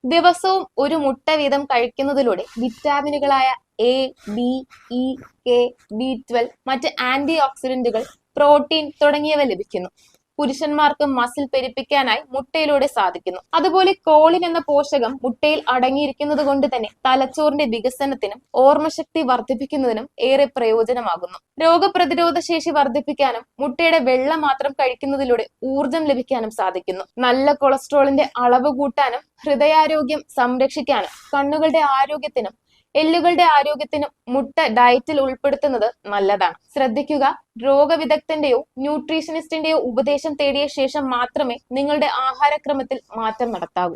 ദിവസവും ഒരു മുട്ട വീതം കഴിക്കുന്നതിലൂടെ വിറ്റാമിനുകളായ A, B, E, K, B12, മറ്റ് ആന്റി ഓക്സിഡന്റുകൾ, പ്രോട്ടീൻ തുടങ്ങിയവ ലഭിക്കുന്നു. പുരുഷന്മാർക്ക് മസിൽ പെരുപ്പിക്കാനായി മുട്ടയിലൂടെ സാധിക്കുന്നു. അതുപോലെ കോളിൻ എന്ന പോഷകം മുട്ടയിൽ അടങ്ങിയിരിക്കുന്നത് കൊണ്ട് തന്നെ തലച്ചോറിന്റെ വികസനത്തിനും ഓർമ്മശക്തി വർദ്ധിപ്പിക്കുന്നതിനും ഏറെ പ്രയോജനമാകുന്നു. രോഗപ്രതിരോധ ശേഷി വർദ്ധിപ്പിക്കാനും മുട്ടയുടെ വെള്ള മാത്രം കഴിക്കുന്നതിലൂടെ ഊർജം ലഭിക്കാനും സാധിക്കുന്നു. നല്ല കൊളസ്ട്രോളിന്റെ അളവ് കൂട്ടാനും ഹൃദയാരോഗ്യം സംരക്ഷിക്കാനും കണ്ണുകളുടെ ആരോഗ്യത്തിനും എല്ലുകളുടെ ആരോഗ്യത്തിനും മുട്ട ഡയറ്റിൽ ഉൾപ്പെടുത്തുന്നത് നല്ലതാണ്. ശ്രദ്ധിക്കുക, രോഗവിദഗ്ധന്റെയോ ന്യൂട്രീഷനിസ്റ്റിന്റെയോ ഉപദേശം തേടിയ ശേഷം മാത്രമേ നിങ്ങളുടെ ആഹാരക്രമത്തിൽ മാറ്റം നടത്താവൂ.